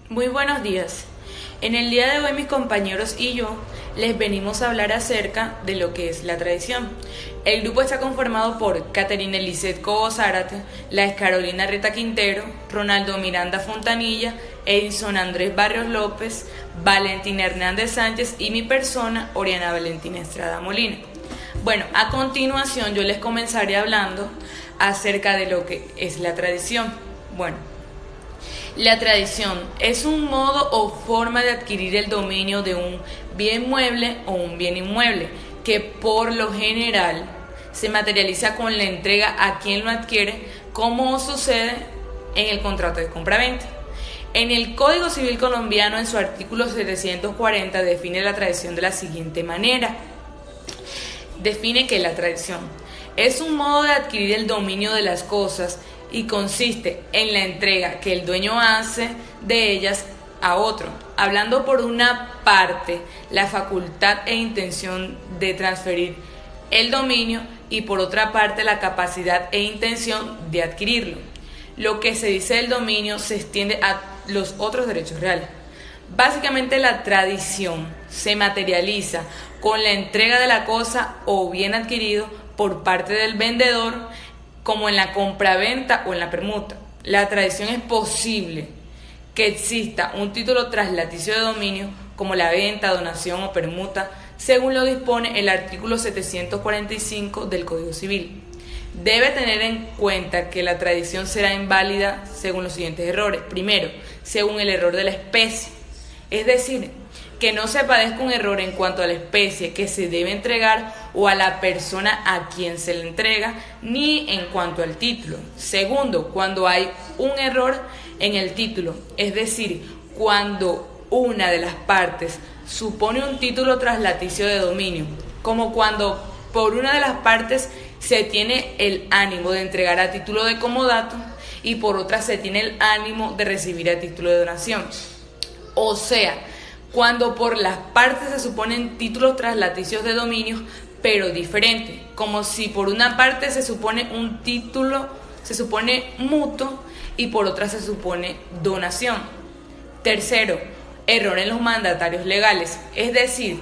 Muy buenos días. En el día de hoy mis compañeros y yo les venimos a hablar acerca de lo que es la tradición. El grupo está conformado por Caterina Eliseth Cobo Zárate, Laes Carolina Reta Quintero, Ronaldo Miranda Fontanilla, Edison Andrés Barrios López, Valentina Hernández Sánchez y mi persona, Oriana Valentina Estrada Molina. Bueno, a continuación yo les comenzaré hablando acerca de lo que es la tradición. Bueno, la tradición es un modo o forma de adquirir el dominio de un bien mueble o un bien inmueble que por lo general se materializa con la entrega a quien lo adquiere, como sucede en el contrato de compraventa. En el Código Civil colombiano, en su artículo 740, define la tradición de la siguiente manera. Define que la tradición es un modo de adquirir el dominio de las cosas y consiste en la entrega que el dueño hace de ellas a otro, hablando por una parte la facultad e intención de transferir el dominio y por otra parte la capacidad e intención de adquirirlo. Lo que se dice del dominio se extiende a los otros derechos reales. Básicamente la tradición se materializa con la entrega de la cosa o bien adquirido por parte del vendedor, como en la compraventa o en la permuta. La tradición es posible que exista un título traslaticio de dominio como la venta, donación o permuta, según lo dispone el artículo 745 del Código Civil. Debe tener en cuenta que la tradición será inválida según los siguientes errores. Primero, según el error de la especie, es decir, que no se padezca un error en cuanto a la especie que se debe entregar o a la persona a quien se le entrega, ni en cuanto al título. Segundo, cuando hay un error en el título, es decir, cuando una de las partes supone un título traslaticio de dominio, como cuando por una de las partes se tiene el ánimo de entregar a título de comodato y por otra se tiene el ánimo de recibir a título de donación. O sea, cuando por las partes se suponen títulos traslaticios de dominio, pero diferentes, como si por una parte se supone un título, se supone mutuo y por otra se supone donación. Tercero, error en los mandatarios legales, es decir,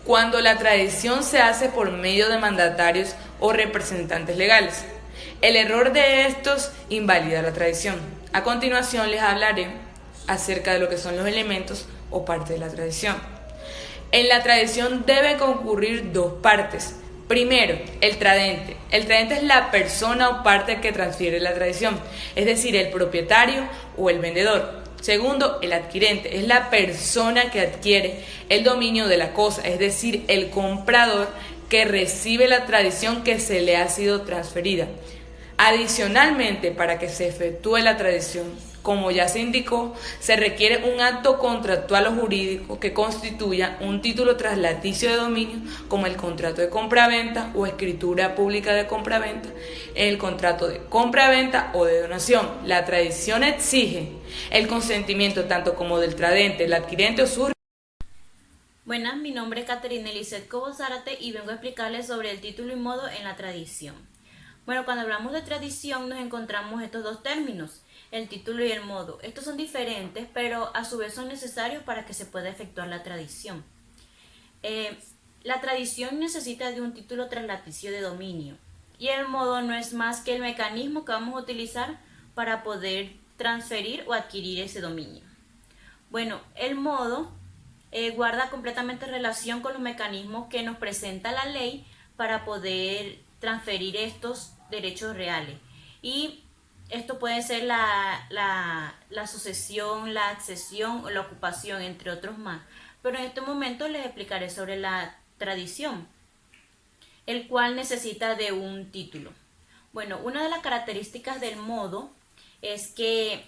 cuando la tradición se hace por medio de mandatarios o representantes legales. El error de estos invalida la tradición. A continuación les hablaré acerca de lo que son los elementos o parte de la tradición. En la tradición debe concurrir dos partes. Primero, el tradente. El tradente es la persona o parte que transfiere la tradición, es decir, el propietario o el vendedor. Segundo, el adquirente. Es la persona que adquiere el dominio de la cosa, es decir, el comprador que recibe la tradición que se le ha sido transferida. Adicionalmente, para que se efectúe la tradición, como ya se indicó, se requiere un acto contractual o jurídico que constituya un título traslaticio de dominio, como el contrato de compraventa o escritura pública de compraventa, el contrato de compraventa o de donación. La tradición exige el consentimiento tanto como del tradente, el adquirente o su... Buenas, mi nombre es Caterina Eliseth Cobo Zárate y vengo a explicarles sobre el título y modo en la tradición. Bueno, cuando hablamos de tradición nos encontramos estos dos términos, el título y el modo. Estos son diferentes, pero a su vez son necesarios para que se pueda efectuar la tradición. La tradición necesita de un título traslaticio de dominio y el modo no es más que el mecanismo que vamos a utilizar para poder transferir o adquirir ese dominio. Bueno, el modo guarda completamente relación con los mecanismos que nos presenta la ley para poder transferir estos derechos reales. Y esto puede ser la sucesión, la accesión o la ocupación, entre otros más. Pero en este momento les explicaré sobre la tradición, el cual necesita de un título. Bueno, una de las características del modo es que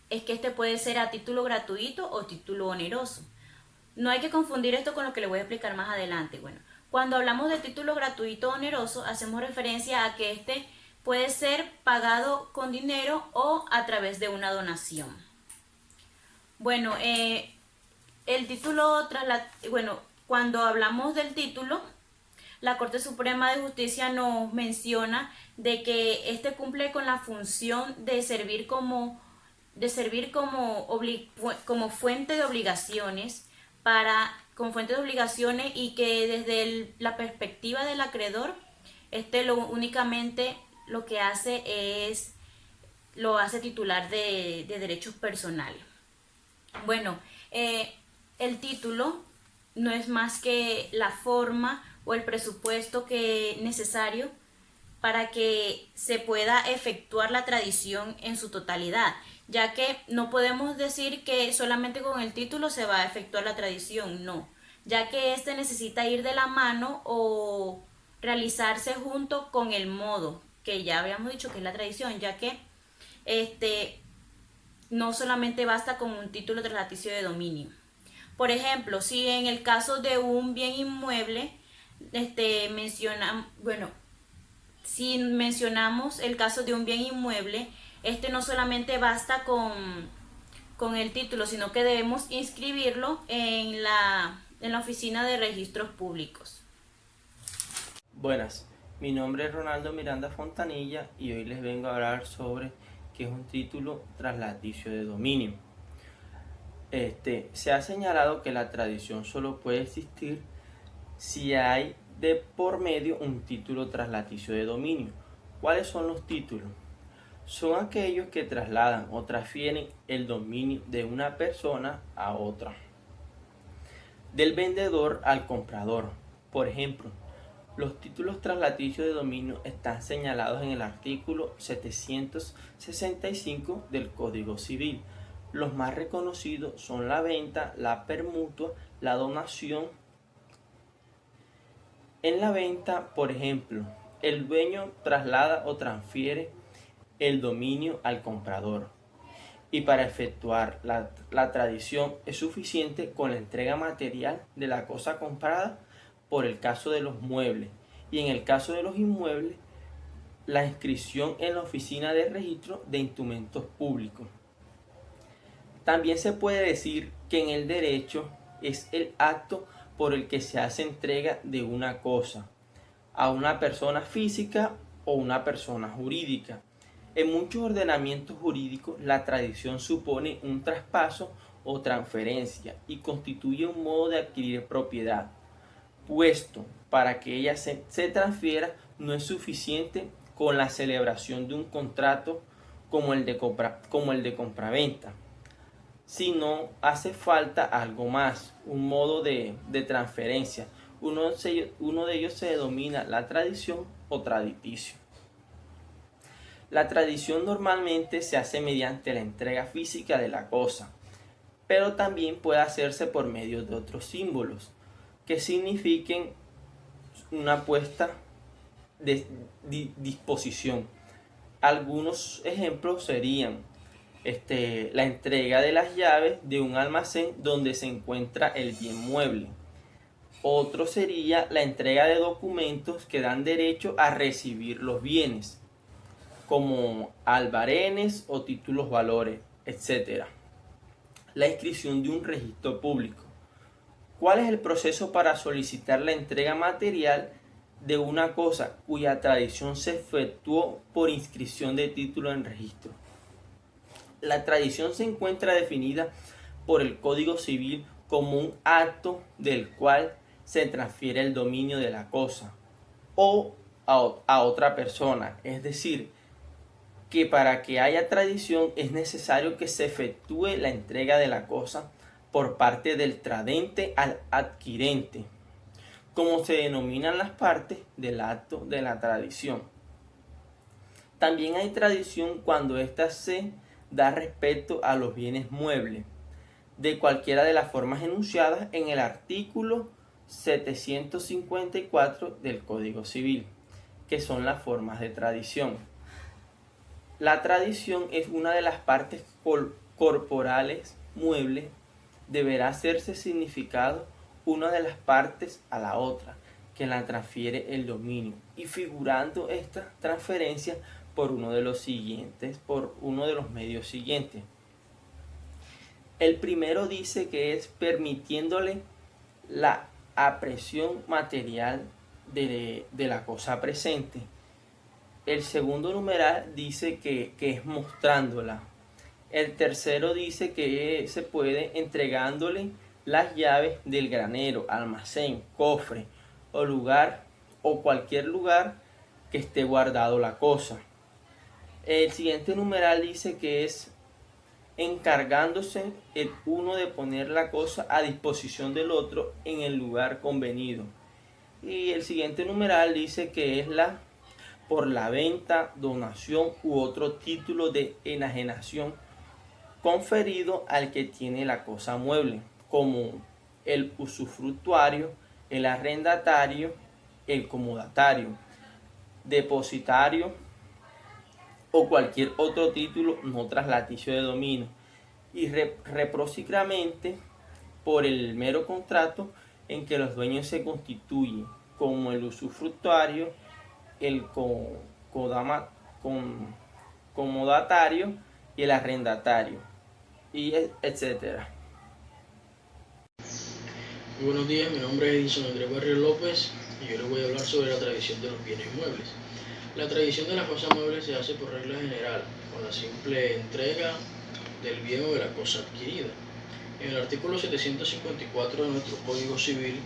este puede ser a título gratuito o título oneroso. No hay que confundir esto con lo que les voy a explicar más adelante. Bueno, cuando hablamos de título gratuito o oneroso, hacemos referencia a que este puede ser pagado con dinero o a través de una donación. Bueno, cuando hablamos del título, la Corte Suprema de Justicia nos menciona de que este cumple con la función de servir como de servir como fuente de obligaciones como fuente de obligaciones y que desde la perspectiva del acreedor, únicamente lo que hace lo hace titular de derechos personales. Bueno, el título no es más que la forma o el presupuesto necesario para que se pueda efectuar la tradición en su totalidad, ya que no podemos decir que solamente con el título se va a efectuar la tradición, no, ya que necesita ir de la mano o realizarse junto con el modo, que ya habíamos dicho que es la tradición, ya que no solamente basta con un título traslaticio de dominio. Por ejemplo, si en el caso de un bien inmueble, si mencionamos el caso de un bien inmueble, no solamente basta con el título, sino que debemos inscribirlo en la oficina de registros públicos. Buenas, mi nombre es Ronaldo Miranda Fontanilla y hoy les vengo a hablar sobre qué es un título traslaticio de dominio. Se ha señalado que la tradición solo puede existir si hay de por medio un título traslaticio de dominio. ¿Cuáles son los títulos? Son aquellos que trasladan o transfieren el dominio de una persona a otra, del vendedor al comprador. Por ejemplo, los títulos traslaticios de dominio están señalados en el artículo 765 del Código Civil. Los más reconocidos son la venta, la permutua, la donación. En la venta, por ejemplo, el dueño traslada o transfiere el dominio al comprador. Y para efectuar la tradición es suficiente con la entrega material de la cosa comprada por el caso de los muebles. Y en el caso de los inmuebles, la inscripción en la oficina de registro de instrumentos públicos. También se puede decir que en el derecho es el acto por el que se hace entrega de una cosa a una persona física o una persona jurídica. En muchos ordenamientos jurídicos la tradición supone un traspaso o transferencia y constituye un modo de adquirir propiedad, puesto para que ella se transfiera no es suficiente con la celebración de un contrato como el de compraventa, sino hace falta algo más, un modo de transferencia. Uno de ellos se denomina la tradición o traditicio. La tradición normalmente se hace mediante la entrega física de la cosa, pero también puede hacerse por medio de otros símbolos que signifiquen una puesta de disposición. Algunos ejemplos serían la entrega de las llaves de un almacén donde se encuentra el bien mueble. Otro sería la entrega de documentos que dan derecho a recibir los bienes, como albarenes o títulos valores, etc. La inscripción de un registro público. ¿Cuál es el proceso para solicitar la entrega material de una cosa cuya tradición se efectuó por inscripción de título en registro? La tradición se encuentra definida por el Código Civil como un acto del cual se transfiere el dominio de la cosa o a otra persona. Es decir, que para que haya tradición es necesario que se efectúe la entrega de la cosa por parte del tradente al adquirente, como se denominan las partes del acto de la tradición. También hay tradición cuando ésta se da respecto a los bienes muebles, de cualquiera de las formas enunciadas en el artículo 754 del Código Civil, que son las formas de tradición. La tradición es una de las partes corporales muebles. Deberá hacerse significado una de las partes a la otra, que la transfiere el dominio, y figurando esta transferencia por uno de los medios siguientes. El primero dice que es permitiéndole la apreciación material de la cosa presente. El segundo numeral dice que es mostrándola. El tercero dice que se puede entregándole las llaves del granero, almacén, cofre o lugar o cualquier lugar que esté guardado la cosa. El siguiente numeral dice que es encargándose el uno de poner la cosa a disposición del otro en el lugar convenido. Y el siguiente numeral dice que es la por la venta, donación u otro título de enajenación conferido al que tiene la cosa mueble, como el usufructuario, el arrendatario, el comodatario, depositario o cualquier otro título no traslaticio de dominio, y recíprocamente por el mero contrato en que los dueños se constituyen, como el usufructuario, el comodatario y el arrendatario, y etcétera. Muy buenos días, mi nombre es Edison Andrés Barrio López y yo les voy a hablar sobre la tradición de los bienes muebles. La tradición de las cosas muebles se hace por regla general, con la simple entrega del bien o de la cosa adquirida. En el artículo 754 de nuestro Código Civil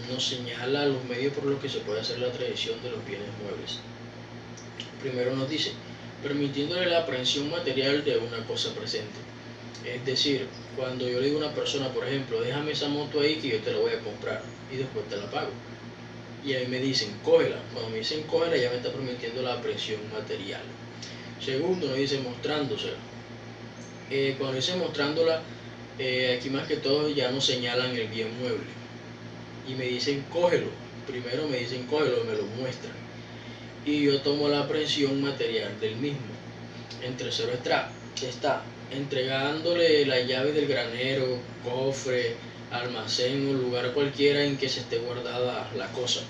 nos señala los medios por los que se puede hacer la tradición de los bienes muebles. Primero nos dice, permitiéndole la aprehensión material de una cosa presente. Es decir, cuando yo le digo a una persona, por ejemplo, déjame esa moto ahí que yo te la voy a comprar y después te la pago. Y ahí me dicen, cógela. Cuando me dicen cógela, ya me está permitiendo la aprehensión material. Segundo, nos dice mostrándosela. Cuando dice mostrándola, aquí más que todo ya nos señalan el bien mueble. Y me dicen, cógelo. Primero me dicen, cógelo, me lo muestran. Y yo tomo la aprehensión material del mismo. En tercero está entregándole las llaves del granero, cofre, almacén o lugar cualquiera en que se esté guardada la cosa.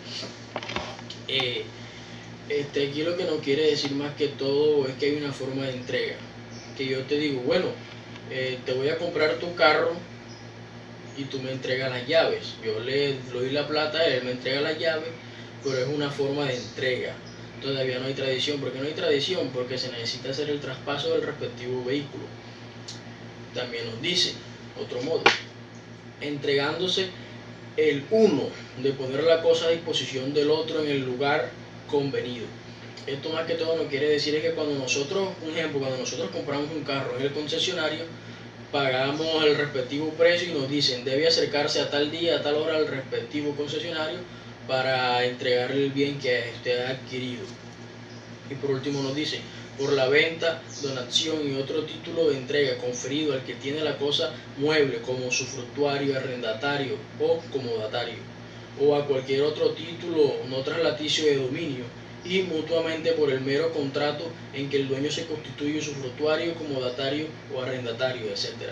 Aquí lo que nos quiere decir más que todo es que hay una forma de entrega. Que yo te digo, bueno, te voy a comprar tu carro y tú me entregas las llaves. Yo le doy la plata, él me entrega las llaves, pero es una forma de entrega. Todavía no hay tradición. ¿Por qué no hay tradición? Porque se necesita hacer el traspaso del respectivo vehículo. También nos dice, otro modo, entregándose el uno de poner la cosa a disposición del otro en el lugar convenido. Esto más que todo nos quiere decir es que cuando nosotros, un ejemplo, cuando nosotros compramos un carro en el concesionario, pagamos el respectivo precio y nos dicen debe acercarse a tal día, a tal hora al respectivo concesionario para entregarle el bien que usted ha adquirido. Y por último nos dice, por la venta, donación y otro título de entrega conferido al que tiene la cosa mueble como usufructuario, arrendatario o comodatario, o a cualquier otro título no traslaticio de dominio, y mutuamente por el mero contrato en que el dueño se constituye usufructuario, comodatario o arrendatario, etc.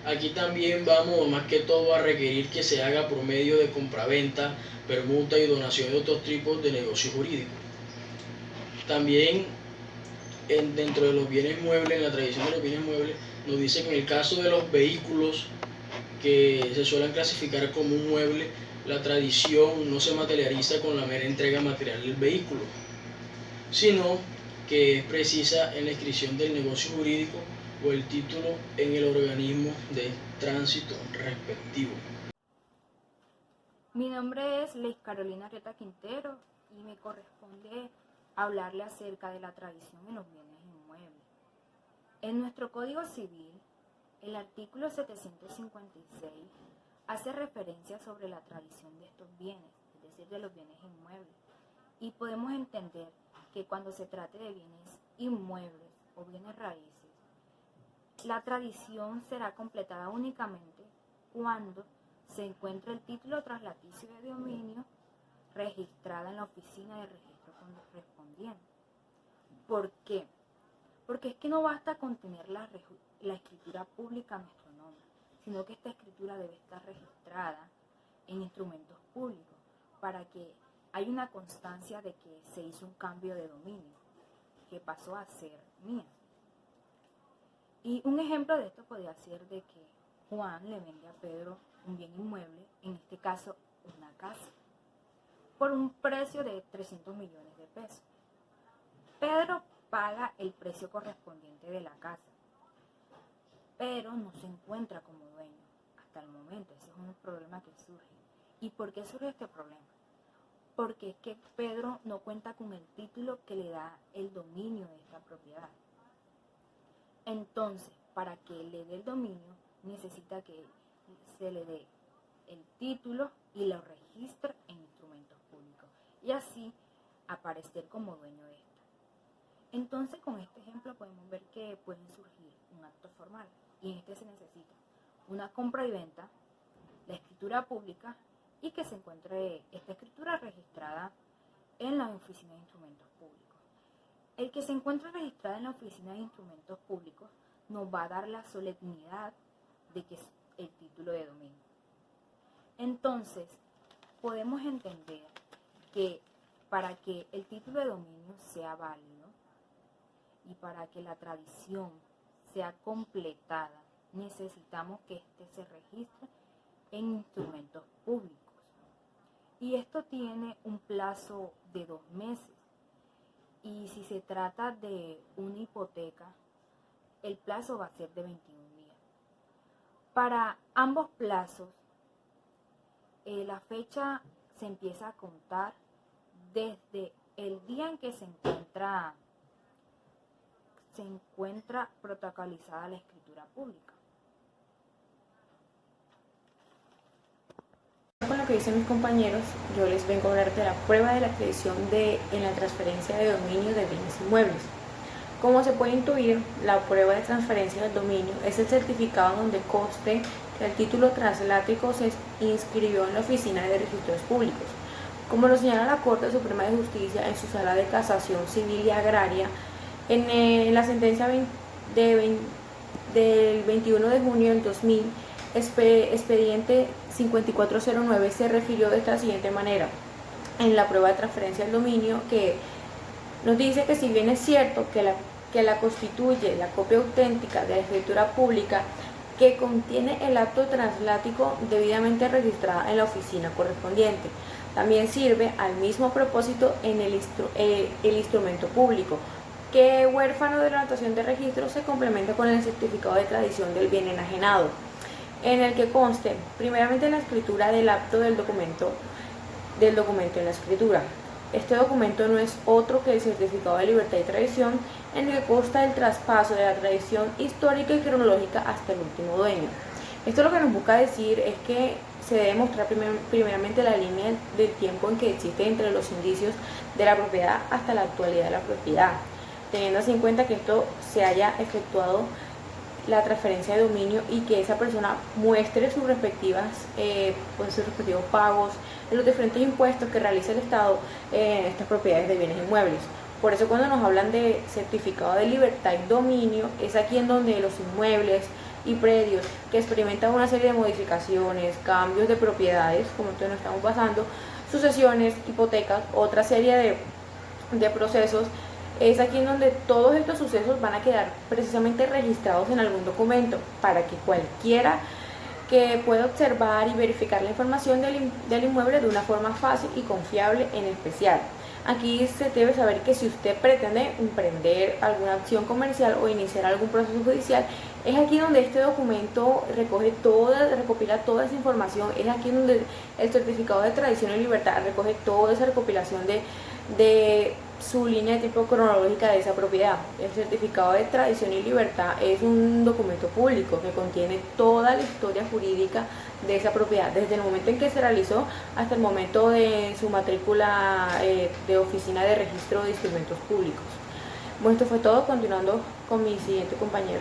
Aquí también vamos más que todo a requerir que se haga por medio de compraventa, permuta y donación de otros tipos de negocio jurídico. También dentro de los bienes muebles, en la tradición de los bienes muebles, nos dice que en el caso de los vehículos que se suelen clasificar como un mueble, la tradición no se materializa con la mera entrega material del vehículo, sino que es precisa en la inscripción del negocio jurídico o el título en el organismo de tránsito respectivo. Mi nombre es Leis Carolina Arrieta Quintero y me corresponde hablarle acerca de la tradición en los bienes inmuebles. En nuestro Código Civil, el artículo 756 hace referencia sobre la tradición de estos bienes, es decir, de los bienes inmuebles. Y podemos entender que cuando se trate de bienes inmuebles o bienes raíces, la tradición será completada únicamente cuando se encuentre el título traslaticio de dominio registrada en la oficina de registro correspondiente. ¿Por qué? Porque es que no basta con tener la escritura pública a nuestro nombre, sino que esta escritura debe estar registrada en instrumentos públicos para que haya una constancia de que se hizo un cambio de dominio, que pasó a ser mía. Y un ejemplo de esto podría ser de que Juan le vende a Pedro un bien inmueble, en este caso una casa, por un precio de 300 millones de pesos. Pedro paga el precio correspondiente de la casa pero no se encuentra como dueño hasta el momento. Ese es un problema que surge. ¿Y por qué surge este problema? Porque es que Pedro no cuenta con el título que le da el dominio de esta propiedad. Entonces, para que le dé el dominio, necesita que se le dé el título y lo registre en instrumentos públicos y así aparecer como dueño de esta. Entonces, con este ejemplo podemos ver que pueden surgir un acto formal y en este se necesita una compra y venta, la escritura pública y que se encuentre esta escritura registrada en la Oficina de Instrumentos Públicos. El que se encuentre registrada en la Oficina de Instrumentos Públicos nos va a dar la solemnidad de que es el título de dominio. Entonces, podemos entender que para que el título de dominio sea válido y para que la tradición sea completada, necesitamos que éste se registre en instrumentos públicos. Y esto tiene un plazo de 2 meses. Y si se trata de una hipoteca, el plazo va a ser de 21 días. Para ambos plazos, la fecha se empieza a contar desde el día en que se encuentra protocolizada la escritura pública. Con lo que dicen mis compañeros, yo les vengo a hablar de la prueba de la acreditación en la transferencia de dominio de bienes inmuebles. Como se puede intuir, la prueba de transferencia del dominio es el certificado donde conste que el título translático se inscribió en la Oficina de Registros Públicos. Como lo señala la Corte Suprema de Justicia en su sala de casación civil y agraria, en la sentencia del 21 de junio del 2000, expediente 5409 se refirió de esta siguiente manera en la prueba de transferencia del dominio, que nos dice que si bien es cierto que la constituye la copia auténtica de la escritura pública que contiene el acto translático debidamente registrada en la oficina correspondiente, también sirve al mismo propósito en el instrumento público, que huérfano de la anotación de registro se complementa con el certificado de tradición del bien enajenado, en el que conste primeramente la escritura del acto del documento en la escritura. Este documento no es otro que el certificado de libertad y tradición, en el que consta el traspaso de la tradición histórica y cronológica hasta el último dueño. Esto lo que nos busca decir es que se debe mostrar primeramente la línea del tiempo en que existe entre los indicios de la propiedad hasta la actualidad de la propiedad, teniendo así en cuenta que esto se haya efectuado la transferencia de dominio y que esa persona muestre sus respectivos pagos en los diferentes impuestos que realiza el Estado en estas propiedades de bienes inmuebles. Por eso cuando nos hablan de certificado de libertad y dominio, es aquí en donde los inmuebles y predios que experimentan una serie de modificaciones, cambios de propiedades, como esto nos estamos pasando, sucesiones, hipotecas, otra serie de procesos, es aquí en donde todos estos sucesos van a quedar precisamente registrados en algún documento para que cualquiera que pueda observar y verificar la información del inmueble de una forma fácil y confiable en especial. Aquí se debe saber que si usted pretende emprender alguna acción comercial o iniciar algún proceso judicial, es aquí donde este documento recopila toda esa información, es aquí donde el certificado de tradición y libertad recoge toda esa recopilación de su línea de tiempo cronológica de esa propiedad. El certificado de tradición y libertad es un documento público que contiene toda la historia jurídica de esa propiedad, desde el momento en que se realizó hasta el momento de su matrícula de oficina de registro de instrumentos públicos. Bueno, esto fue todo, continuando con mi siguiente compañero.